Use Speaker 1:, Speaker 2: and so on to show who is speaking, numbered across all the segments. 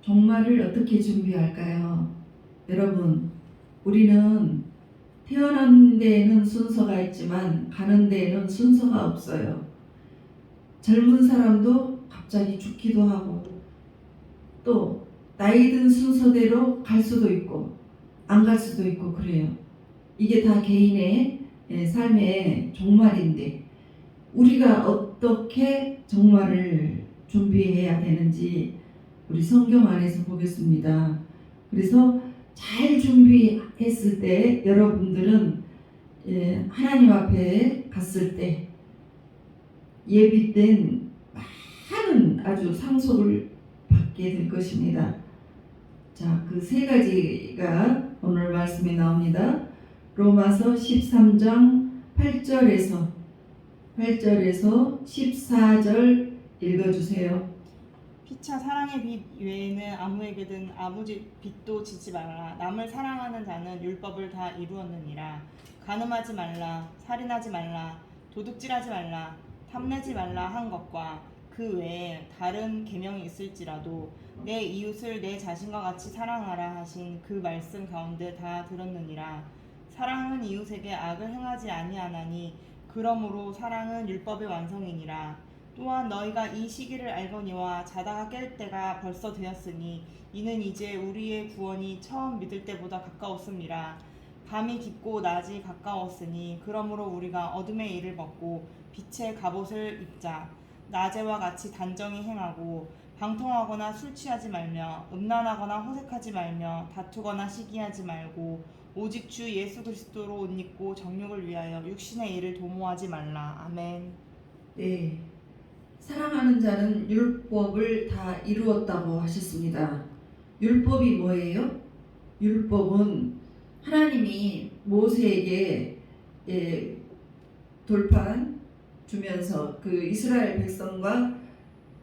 Speaker 1: 종말을 어떻게 준비할까요? 여러분, 우리는 태어난 데에는 순서가 있지만 가는 데에는 순서가 없어요. 젊은 사람도 갑자기 죽기도 하고 또 나이 든 순서대로 갈 수도 있고 안 갈 수도 있고 그래요. 이게 다 개인의 삶의 종말인데 우리가 어떻게 종말을 준비해야 되는지 우리 성경 안에서 보겠습니다. 그래서 잘 준비했을 때 여러분들은 하나님 앞에 갔을 때 예비된 많은 아주 상속을 받게 될 것입니다. 자, 그 세 가지가 오늘 말씀에 나옵니다. 로마서 13장 8절에서 14절 읽어주세요.
Speaker 2: 피차 사랑의 빛 외에는 아무에게든 아무 빛도 지지 말라. 남을 사랑하는 자는 율법을 다 이루었느니라. 간음하지 말라, 살인하지 말라, 도둑질하지 말라, 탐내지 말라 한 것과 그 외에 다른 계명이 있을지라도 내 이웃을 내 자신과 같이 사랑하라 하신 그 말씀 가운데 다 들었느니라. 사랑은 이웃에게 악을 행하지 아니하나니 그러므로 사랑은 율법의 완성이니라. 또한 너희가 이 시기를 알거니와 자다가 깰 때가 벌써 되었으니 이는 이제 우리의 구원이 처음 믿을 때보다 가까웠음이라. 밤이 깊고 낮이 가까웠으니 그러므로 우리가 어둠의 일을 벗고 빛의 갑옷을 입자. 낮에와 같이 단정히 행하고 방통하거나 술 취하지 말며 음란하거나 호색하지 말며 다투거나 시기하지 말고 오직 주 예수 그리스도로 옷 입고 정욕을 위하여 육신의 일을 도모하지 말라. 아멘.
Speaker 1: 네, 사랑하는 자는 율법을 다 이루었다고 하셨습니다. 율법이 뭐예요? 율법은 하나님이 모세에게 돌판 주면서 그 이스라엘 백성과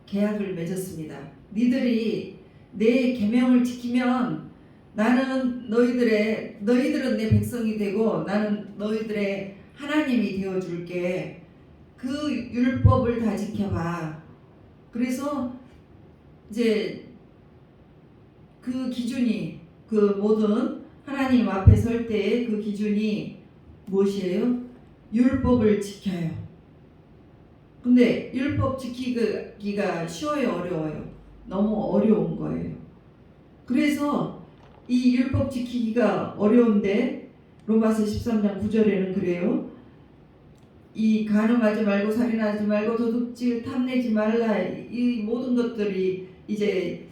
Speaker 1: 계약을 맺었습니다. 니들이 내 계명을 지키면 나는 너희들은 내 백성이 되고 나는 너희들의 하나님이 되어 줄게. 그 율법을 다 지켜봐. 그래서 이제 그 기준이 그 모든 하나님 앞에 설 때의 그 기준이 무엇이에요? 율법을 지켜요. 근데 율법 지키기가 쉬워요, 어려워요? 너무 어려운 거예요. 그래서 이 율법 지키기가 어려운데 로마서 13장 9절에는 그래요. 이 간음하지 말고 살인하지 말고 도둑질 탐내지 말라. 이 모든 것들이 이제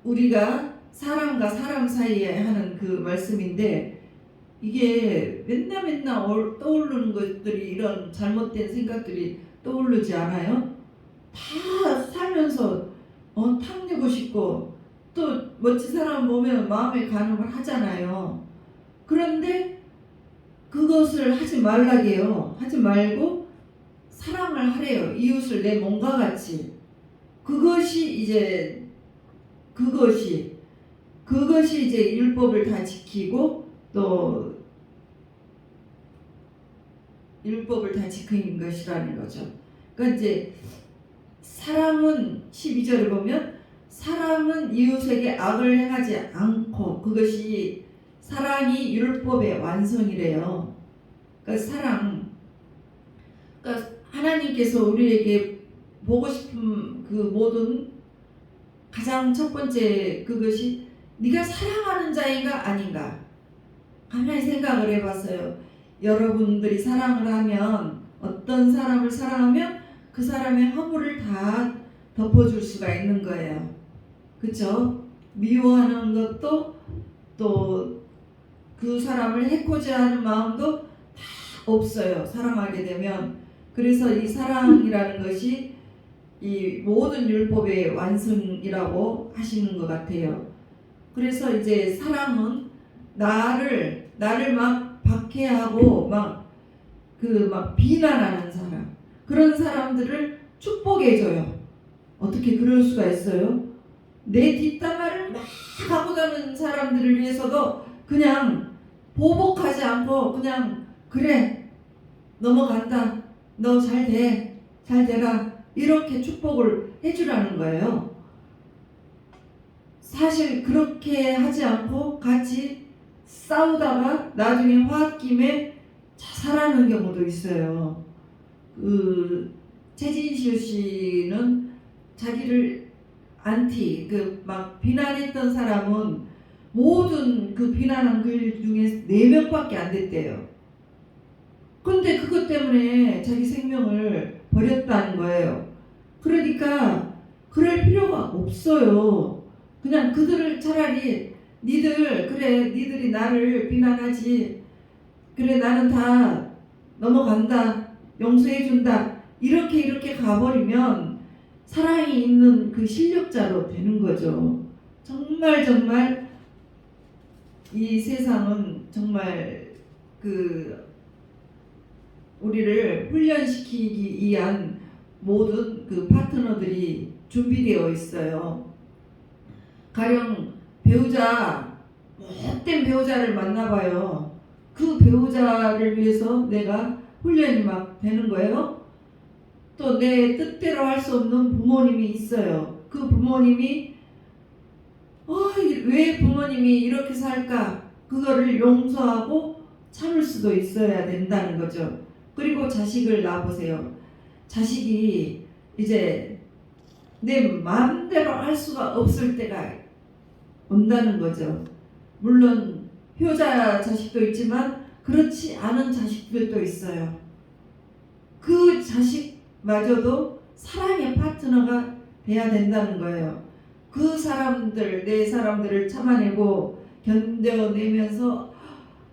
Speaker 1: 우리가 사람과 사람 사이에 하는 그 말씀인데 이게 맨날 떠오르는 것들이 이런 잘못된 생각들이 떠오르지 않아요? 다 살면서 탐내고 싶고 또 멋진 사람 보면 마음에 간음을 하잖아요. 그런데 그것을 하지 말라게요. 하지 말고 사랑을 하래요. 이웃을 내 몸과 같이. 그것이 이제 율법을 다 지키고 또 율법을 다 지키는 것이라는 거죠. 그러니까 이제 사랑은 12절을 보면 사랑은 이웃에게 악을 행하지 않고 그것이 사랑이 율법의 완성이래요. 그러니까 그러니까 하나님께서 우리에게 보고 싶은 그 모든 가장 첫 번째 그것이 네가 사랑하는 자인가 아닌가. 가만히 생각을 해봤어요. 여러분들이 사랑을 하면 어떤 사람을 사랑하면 그 사람의 허물을 다 덮어줄 수가 있는 거예요. 그렇죠? 미워하는 것도 또 그 사람을 해코지 하는 마음도 다 없어요. 사랑하게 되면. 그래서 이 사랑이라는 것이 이 모든 율법의 완성이라고 하시는 것 같아요. 그래서 이제 사랑은 나를 막 박해하고 막 비난하는 사람, 그런 사람들을 축복해줘요. 어떻게 그럴 수가 있어요? 내 뒷담화를 막 하고 가는 사람들을 위해서도 그냥 보복하지 않고 그냥 그래 넘어간다, 너 잘 되라 이렇게 축복을 해주라는 거예요. 사실 그렇게 하지 않고 같이 싸우다가 나중에 화합김에 자살하는 경우도 있어요. 최진실 씨는 자기를 막 비난했던 사람은 모든 그 비난한 글 중에 4명밖에 안 됐대요. 근데 그것 때문에 자기 생명을 버렸다는 거예요. 그러니까 그럴 필요가 없어요. 그냥 그들을 차라리 니들이 나를 비난하지. 그래, 나는 다 넘어간다. 용서해준다. 이렇게 가버리면 사랑이 있는 그 실력자로 되는 거죠. 정말 이 세상은 정말 우리를 훈련시키기 위한 모든 그 파트너들이 준비되어 있어요. 가령 못된 배우자를 만나봐요. 그 배우자를 위해서 내가 훈련이 막 되는 거예요. 또 내 뜻대로 할 수 없는 부모님이 있어요. 그 부모님이 왜 부모님이 이렇게 살까? 그거를 용서하고 참을 수도 있어야 된다는 거죠. 그리고 자식을 낳아보세요. 자식이 이제 내 마음대로 할 수가 없을 때가 온다는 거죠. 물론 효자 자식도 있지만 그렇지 않은 자식들도 있어요. 그 자식마저도 사랑의 파트너가 돼야 된다는 거예요. 그 사람들, 내 사람들을 참아내고 견뎌내면서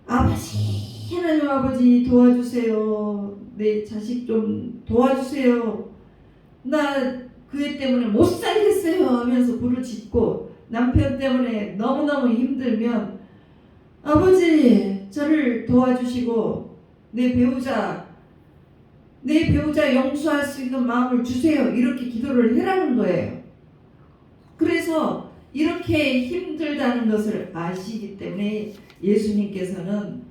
Speaker 1: 아버지, 하나님 아버지 도와주세요. 내 자식 좀 도와주세요. 나 그애 때문에 못 살겠어요 하면서 부르짖고 남편 때문에 너무너무 힘들면 아버지 저를 도와주시고 내 배우자 용서할 수 있는 마음을 주세요. 이렇게 기도를 해라는 거예요. 그래서 이렇게 힘들다는 것을 아시기 때문에 예수님께서는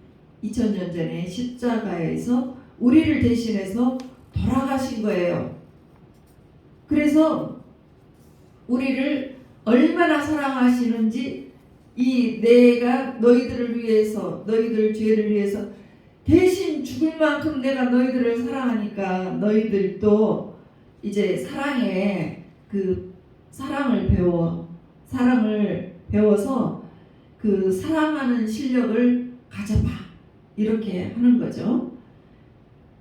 Speaker 1: 2000년 전에 십자가에서 우리를 대신해서 돌아가신 거예요. 그래서 우리를 얼마나 사랑하시는지 내가 너희들을 위해서 너희들 죄를 위해서 대신 죽을 만큼 내가 너희들을 사랑하니까 너희들도 이제 사랑을 배워서 그 사랑하는 실력을 가져봐. 이렇게 하는 거죠.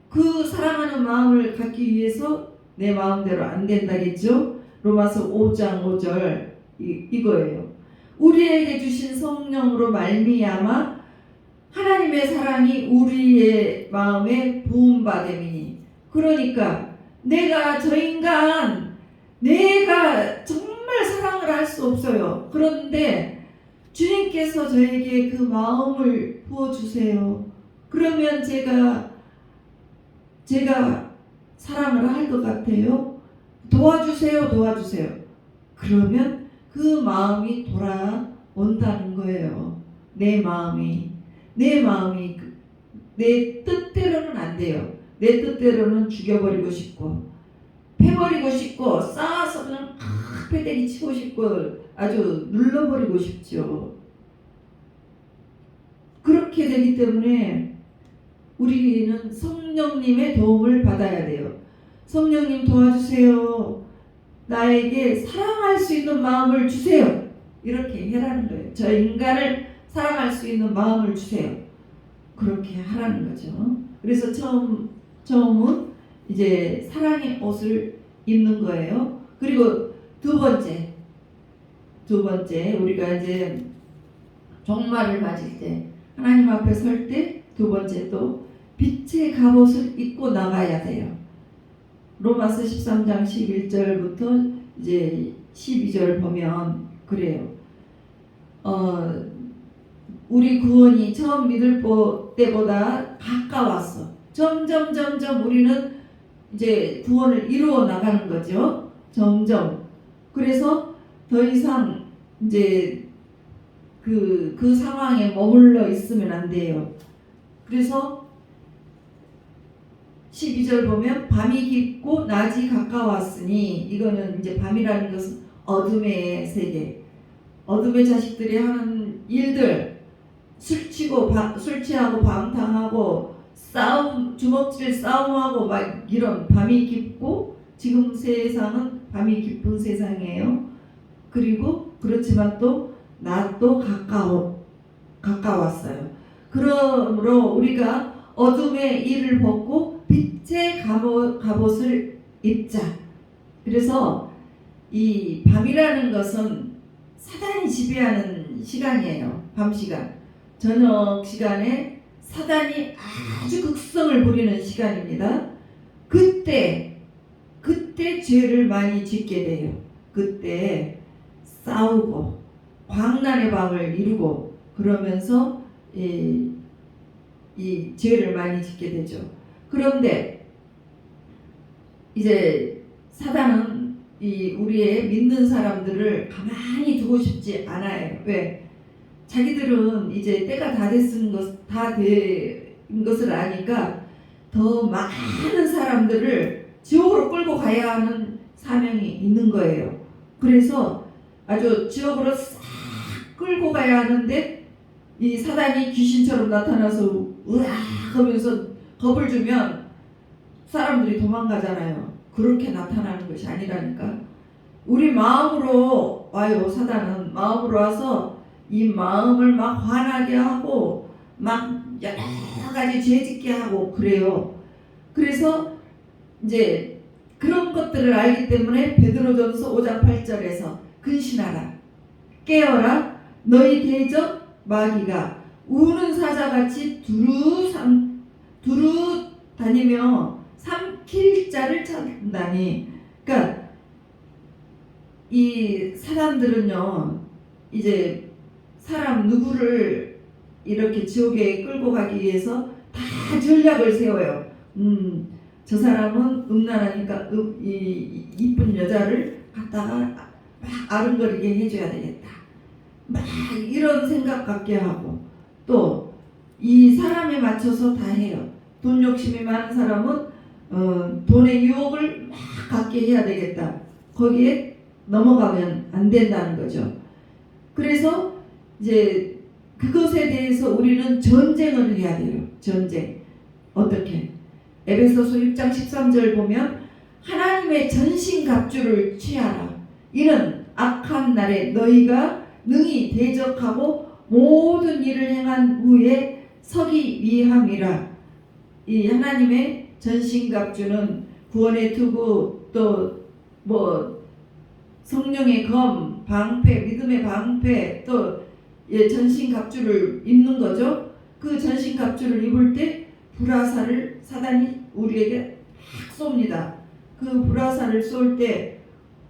Speaker 1: 그 사랑하는 마음을 갖기 위해서 내 마음대로 안 된다겠죠. 로마서 5장 5절 이거예요. 우리에게 주신 성령으로 말미암아 하나님의 사랑이 우리의 마음에 부음받음이니. 그러니까 내가 정말 사랑을 할 수 없어요. 그런데 주님께서 저에게 그 마음을 부어주세요. 그러면 제가 사랑을 할 것 같아요. 도와주세요. 그러면 그 마음이 돌아온다는 거예요. 내 마음이 내 뜻대로는 안 돼요. 내 뜻대로는 죽여버리고 싶고 패버리고 싶고 쌓아서 그냥 패대기 치고 싶고 아주 눌러버리고 싶죠. 그렇게 되기 때문에 우리는 성령님의 도움을 받아야 돼요. 성령님 도와주세요. 나에게 사랑할 수 있는 마음을 주세요. 이렇게 해라는 거예요. 저 인간을 사랑할 수 있는 마음을 주세요. 그렇게 하라는 거죠. 그래서 처음은 이제 사랑의 옷을 입는 거예요. 그리고 두 번째 우리가 이제 종말을 맞을 때 하나님 앞에 설 때 두 번째 또 빛의 갑옷을 입고 나가야 돼요. 로마서 13장 11절부터 이제 12절 보면 그래요. 우리 구원이 처음 믿을 때보다 가까웠어. 점점 우리는 이제 구원을 이루어 나가는 거죠. 점점. 그래서 더 이상 이제 그 상황에 머물러 있으면 안 돼요. 그래서 12절 보면 밤이 깊고 낮이 가까웠으니, 이거는 이제 밤이라는 것은 어둠의 세계, 어둠의 자식들이 하는 일들, 술 취하고 방탕하고 주먹질 싸움하고 막 이런 밤이 깊고, 지금 세상은 밤이 깊은 세상이에요. 그리고 그렇지만 또 낮도 가까웠어요. 그러므로 우리가 어둠의 일을 벗고 빛의 갑옷을 입자. 그래서 이 밤이라는 것은 사단이 지배하는 시간이에요. 밤 시간. 저녁 시간에 사단이 아주 극성을 부리는 시간입니다. 그때 죄를 많이 짓게 돼요. 그때 싸우고 광란의 밤을 이루고 그러면서 이 죄를 많이 짓게 되죠. 그런데 이제 사단은 우리의 믿는 사람들을 가만히 두고 싶지 않아요. 왜? 자기들은 이제 때가 다 된 것을 아니까 더 많은 사람들을 지옥으로 끌고 가야 하는 사명이 있는 거예요. 그래서 아주 지옥으로 싹 끌고 가야 하는데 이 사단이 귀신처럼 나타나서 으악 하면서 겁을 주면 사람들이 도망가잖아요. 그렇게 나타나는 것이 아니라니까. 우리 마음으로 와요. 사단은 마음으로 와서 이 마음을 막 화나게 하고 막 여러 가지 죄짓게 하고 그래요. 그래서 이제 그런 것들을 알기 때문에 베드로전서 5장 8절에서 근신하라, 깨어라, 너희 대적 마귀가 우는 사자같이 두루 다니며 삼킬 자를 찾는다니. 그러니까 이 사람들은요, 이제 사람 누구를 이렇게 지옥에 끌고 가기 위해서 다 전략을 세워요. 저 사람은 음란하니까 이쁜 여자를 갖다가 막 아른거리게 해줘야 되겠다. 막 이런 생각 갖게 하고, 또 이 사람에 맞춰서 다 해요. 돈 욕심이 많은 사람은 돈의 유혹을 막 갖게 해야 되겠다. 거기에 넘어가면 안 된다는 거죠. 그래서 이제 그것에 대해서 우리는 전쟁을 해야 돼요. 전쟁. 어떻게? 에베소서 6장 13절 보면 하나님의 전신갑주를 취하라. 이는 악한 날에 너희가 능히 대적하고 모든 일을 행한 후에 서기 위함이라. 이 하나님의 전신갑주는 구원의 투구, 또 뭐 성령의 검, 방패, 믿음의 방패, 또 전신갑주를 입는 거죠. 그 전신갑주를 입을 때 불화살을 사단이 우리에게 막 쏩니다. 그 불화살을 쏠 때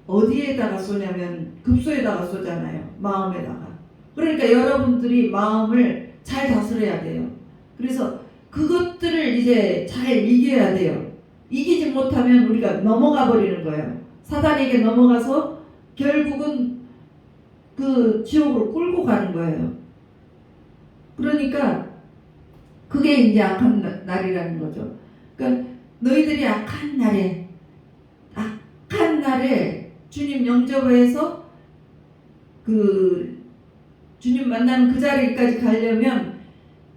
Speaker 1: 어디에다가 쏘냐면 급소에다가 쏘잖아요. 마음에다가. 그러니까 여러분들이 마음을 잘 다스려야 돼요. 그래서 그것들을 이제 잘 이겨야 돼요. 이기지 못하면 우리가 넘어가 버리는 거예요. 사단에게 넘어가서 결국은 그 지옥으로 끌고 가는 거예요. 그러니까 그게 이제 악한 날이라는 거죠. 그러니까 너희들이 악한 날에 주님 영접해서 그 주님 만나는 그 자리까지 가려면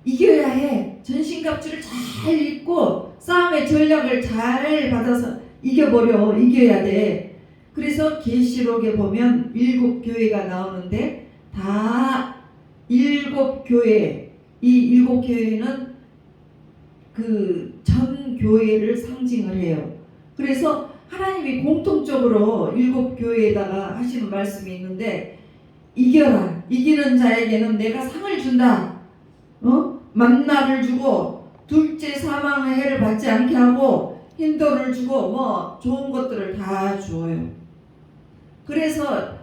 Speaker 1: 이겨야 해. 전신갑주를 잘 입고 싸움의 전략을 잘 받아서 이겨야 돼. 그래서 계시록에 보면 7교회가 나오는데 다 7교회, 이 7교회는 그 전 교회를 상징을 해요. 그래서 하나님이 공통적으로 7교회에다가 하시는 말씀이 있는데, 이겨라. 이기는 자에게는 내가 상을 준다. 만나를 주고 둘째 사망의 해를 받지 않게 하고 흰돌을 주고 뭐 좋은 것들을 다 주어요. 그래서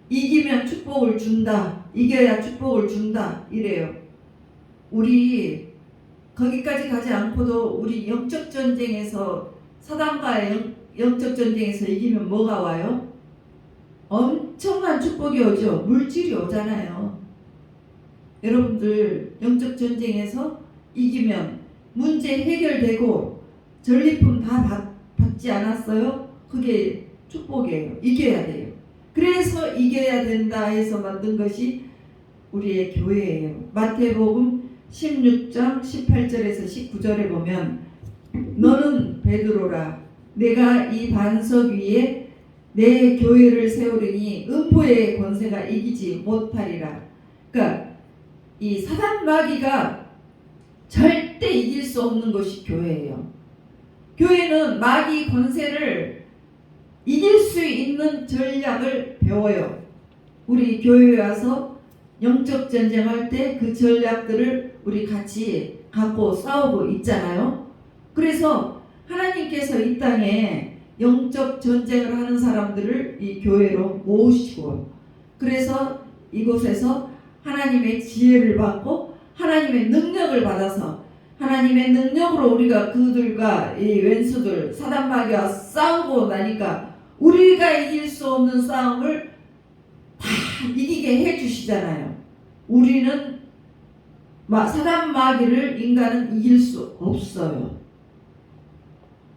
Speaker 1: 이기면 축복을 준다. 이겨야 축복을 준다. 이래요. 우리 거기까지 가지 않고도 우리 영적 전쟁에서, 사단과의 영적 전쟁에서 이기면 뭐가 와요? 엄청난 축복이 오죠. 물질이 오잖아요. 여러분들 영적 전쟁에서 이기면 문제 해결되고 전리품 다 받지 않았어요? 그게 축복이에요. 이겨야 돼요. 그래서 이겨야 된다 해서 만든 것이 우리의 교회예요. 마태복음 16장 18절에서 19절에 보면 너는 베드로라 내가 이 반석 위에 내 교회를 세우리니 음부의 권세가 이기지 못하리라. 그러니까 이 사단 마귀가 절대 이길 수 없는 것이 교회예요. 교회는 마귀 권세를 이길 수 있는 전략을 배워요. 우리 교회에 와서 영적 전쟁할 때 그 전략들을 우리 같이 갖고 싸우고 있잖아요. 그래서 하나님께서 이 땅에 영적 전쟁을 하는 사람들을 이 교회로 모으시고 그래서 이곳에서 하나님의 지혜를 받고 하나님의 능력을 받아서 하나님의 능력으로 우리가 그들과 이 왼수들 사단 마귀와 싸우고 나니까 우리가 이길 수 없는 싸움을 다 이기게 해주시잖아요. 우리는 사단 마귀를 인간은 이길 수 없어요.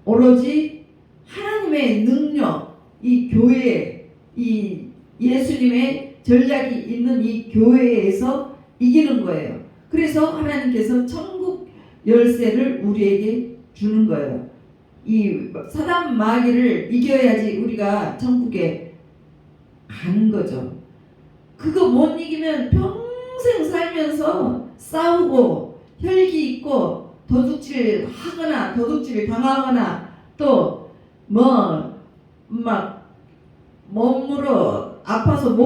Speaker 1: 오로지 하나님의 능력, 이 교회, 이 예수님의 전략이 있는 이 교회에서 이기는 거예요. 그래서 하나님께서 천국 열쇠를 우리에게 주는 거예요. 이 사단 마귀를 이겨야지 우리가 천국에 가는 거죠. 그거 못 이기면 평생 살면서 싸우고 혈기 있고 도둑질 하거나 도둑질 당하거나 또 막 몸으로 아파서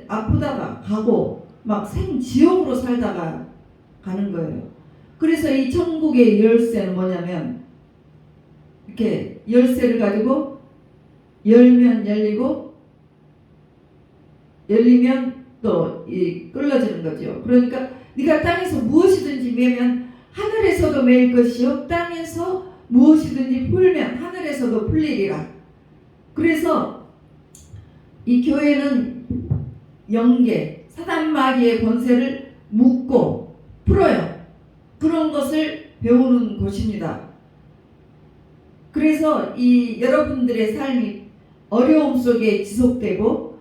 Speaker 1: 아프다가 가고 막 생지옥으로 살다가 가는 거예요. 그래서 이 천국의 열쇠는 뭐냐면 이렇게 열쇠를 가지고 열면 열리고 열리면 또 끌어지는 거죠. 그러니까 네가 땅에서 무엇이든지 매면 하늘에서도 매일 것이요 땅에서 무엇이든지 풀면 하늘에서도 풀리리라. 그래서 이 교회는 영계 사단 마귀의 권세를 묶고 풀어요. 그런 것을 배우는 곳입니다. 그래서 이 여러분들의 삶이 어려움 속에 지속되고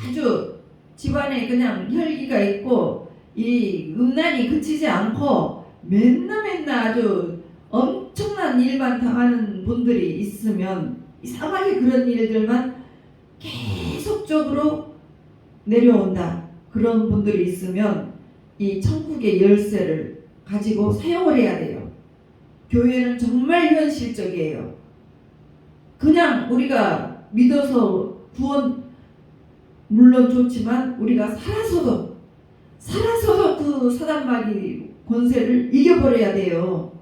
Speaker 1: 아주 집안에 그냥 혈기가 있고 이 음란이 그치지 않고 맨날 아주 엄청난 일만 당하는 분들이 있으면 이상하게 그런 일들만 계속적으로 내려온다. 그런 분들이 있으면 이 천국의 열쇠를 가지고 사용을 해야 돼요. 교회는 정말 현실적이에요. 그냥 우리가 믿어서 구원 물론 좋지만 우리가 살아서도 그 사단 마귀 권세를 이겨버려야 돼요.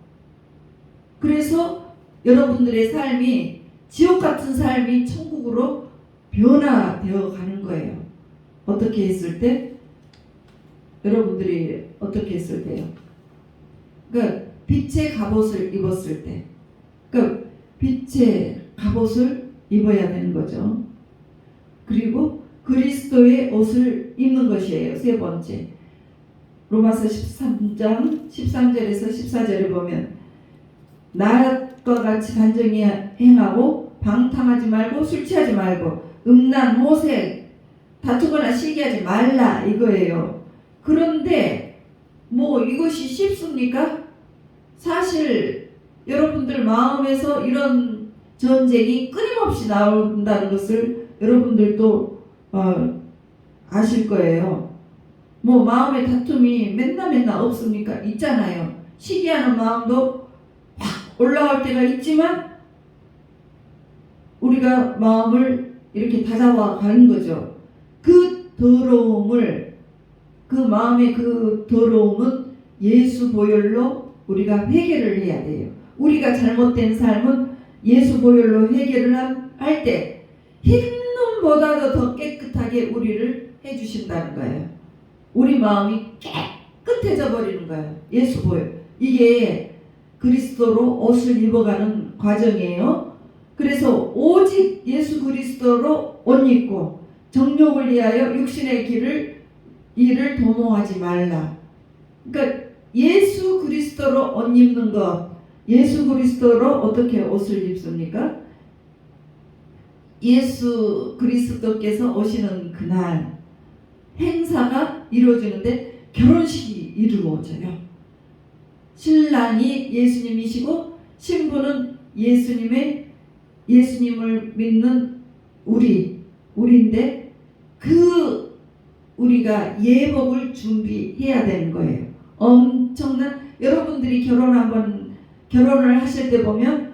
Speaker 1: 그래서 여러분들의 삶이 지옥 같은 삶이 천국으로 변화되어 가는 거예요. 어떻게 했을 때? 여러분들이 어떻게 했을 때요? 그러니까 빛의 갑옷을 입었을 때. 그러니까 빛의 갑옷을 입어야 되는 거죠. 그리고 그리스도의 옷을 입는 것이에요. 세 번째. 로마서 13장 13절에서 14절에 보면 나과 같이 단정히 행하고 방탕하지 말고 술 취하지 말고 음란, 호색, 다투거나 시기하지 말라 이거예요. 그런데 이것이 쉽습니까? 사실 여러분들 마음에서 이런 전쟁이 끊임없이 나온다는 것을 여러분들도 아실 거예요. 마음의 다툼이 맨날 없습니까? 있잖아요. 시기하는 마음도 확 올라올 때가 있지만 우리가 마음을 이렇게 다잡아 가는 거죠. 그 더러움을 그 마음의 그 더러움은 예수 보혈로 우리가 회개를 해야 돼요. 우리가 잘못된 삶은 예수 보혈로 회개를 할 때 흰눈보다도 더 깨끗하게 우리를 해주신다는 거예요. 우리 마음이 깨끗해져 버리는 거예요. 예수 보혈. 이게 그리스도로 옷을 입어가는 과정이에요. 그래서 오직 예수 그리스도로 옷 입고 정욕을 위하여 육신의 일을 도모하지 말라. 그러니까 예수 그리스도로 옷 입는 것, 예수 그리스도로 어떻게 옷을 입습니까? 예수 그리스도께서 오시는 그날 행사가 이루어지는데 결혼식이 이루어져요. 신랑이 예수님이시고 신부는 예수님을 믿는 우리인데 그 우리가 예복을 준비해야 되는 거예요. 엄청난 여러분들이 결혼을 하실 때 보면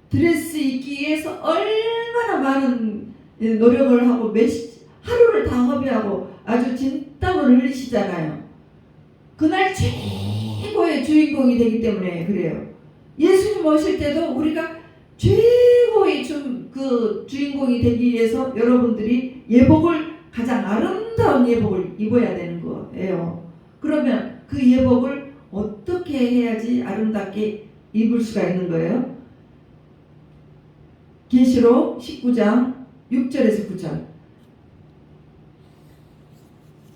Speaker 1: 드레스 입기 위해서 얼마나 많은 노력을 하고 하루를 다 허비하고 아주 진땀을 흘리시잖아요. 그날 최고의 주인공이 되기 때문에 그래요. 예수님 오실 때도 우리가 최고의 주인공이 되기 위해서 여러분들이 가장 아름다운 예복을 입어야 되는 거예요. 그러면 그 예복을 어떻게 해야지 아름답게 입을 수가 있는 거예요? 계시록 19장 6절에서 9절.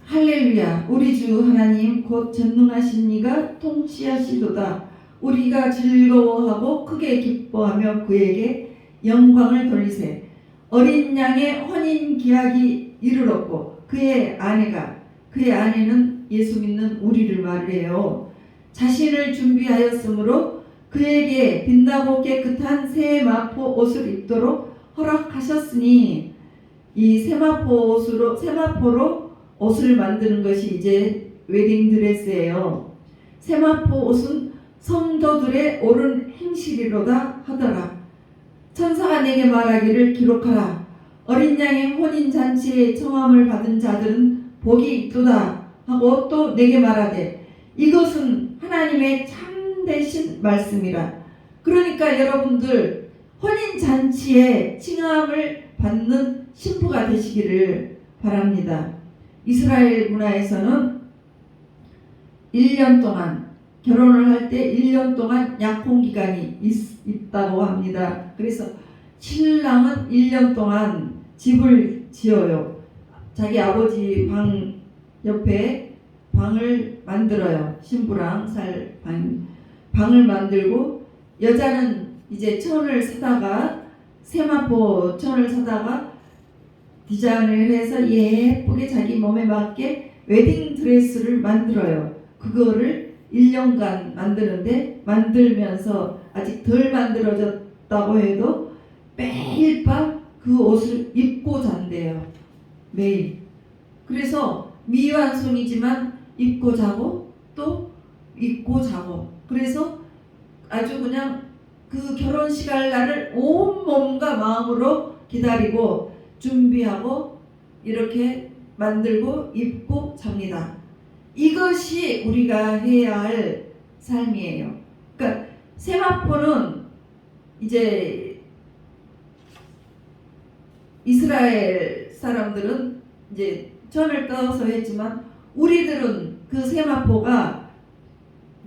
Speaker 1: 할렐루야. 우리 주 하나님 곧 전능하신 이가 통치하시도다. 우리가 즐거워하고 크게 기뻐하며 그에게 영광을 돌리세. 어린 양의 혼인 계약이 이르렀고 그의 아내는 예수 믿는 우리를 말해요. 자신을 준비하였으므로 그에게 빛나고 깨끗한 새 마포 옷을 입도록 허락하셨으니 이 세마포로 옷을 만드는 것이 이제 웨딩 드레스예요. 세마포 옷은 성도들의 옳은 행실이로다 하더라. 천사가 내게 말하기를 기록하라. 어린 양의 혼인 잔치에 청함을 받은 자들은 복이 있도다 하고 또 내게 말하되 이것은 하나님의 참되신 말씀이라. 그러니까 여러분들 혼인 잔치에 칭함을 받는 신부가 되시기를 바랍니다. 이스라엘 문화에서는 1년 동안 결혼을 할 때 1년 동안 약혼 기간이 있다고 합니다. 그래서 신랑은 1년 동안 집을 지어요. 자기 아버지 방 옆에 방을 만들어요. 신부랑 살 방을 만들고 여자는 이제 세마포 천을 사다가 디자인을 해서 예쁘게 자기 몸에 맞게 웨딩 드레스를 만들어요. 그거를 1년간 만드는데 만들면서 아직 덜 만들어졌다고 해도 매일 밤 그 옷을 입고 잔대요. 매일. 그래서 미완성이지만 입고 자고 또 입고 자고. 그래서 아주 그냥 그 결혼식 할 날을 온 몸과 마음으로 기다리고 준비하고 이렇게 만들고 입고 잡니다. 이것이 우리가 해야 할 삶이에요. 그러니까 세마포는 이제 이스라엘 사람들은 이제 천을 떠서 했지만 우리들은 그 세마포가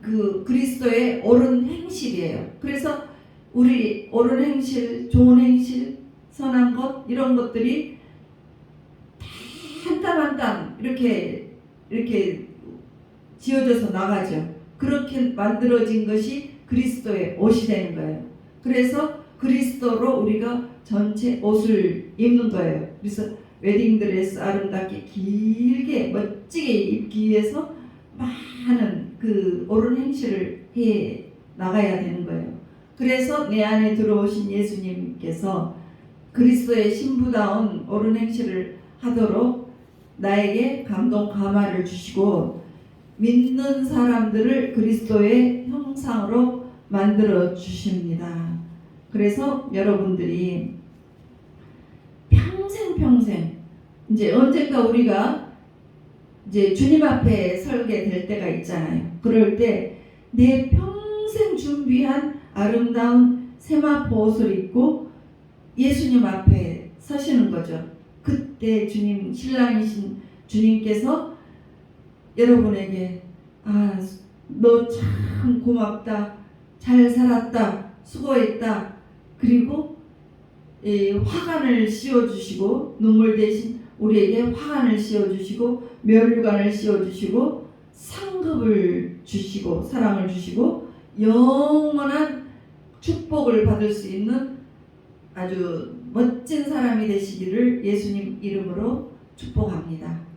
Speaker 1: 그 그리스도의 옳은 행실이에요. 그래서 우리 옳은 행실, 좋은 행실, 선한 것 이런 것들이 한 땀 한 땀 이렇게 지어져서 나가죠. 그렇게 만들어진 것이 그리스도의 옷이 되는 거예요. 그래서 그리스도로 우리가 전체 옷을 입는 거예요. 그래서 웨딩드레스 아름답게 길게 멋지게 입기 위해서 많은 그 옳은 행실을 해 나가야 되는 거예요. 그래서 내 안에 들어오신 예수님께서 그리스도의 신부다운 옳은 행실을 하도록 나에게 감동 감화를 주시고 믿는 사람들을 그리스도의 형상으로 만들어 주십니다. 그래서 여러분들이 평생 이제 언젠가 우리가 이제 주님 앞에 설게 될 때가 있잖아요. 그럴 때 내 평생 준비한 아름다운 세마포 옷을 입고 예수님 앞에 서시는 거죠. 그때 신랑이신 주님께서 여러분에게 너 참 고맙다, 잘 살았다, 수고했다, 그리고 화관을 씌워주시고 눈물 대신 우리에게 화관을 씌워주시고 면류관을 씌워주시고 상급을 주시고 사랑을 주시고 영원한 축복을 받을 수 있는 아주 멋진 사람이 되시기를 예수님 이름으로 축복합니다.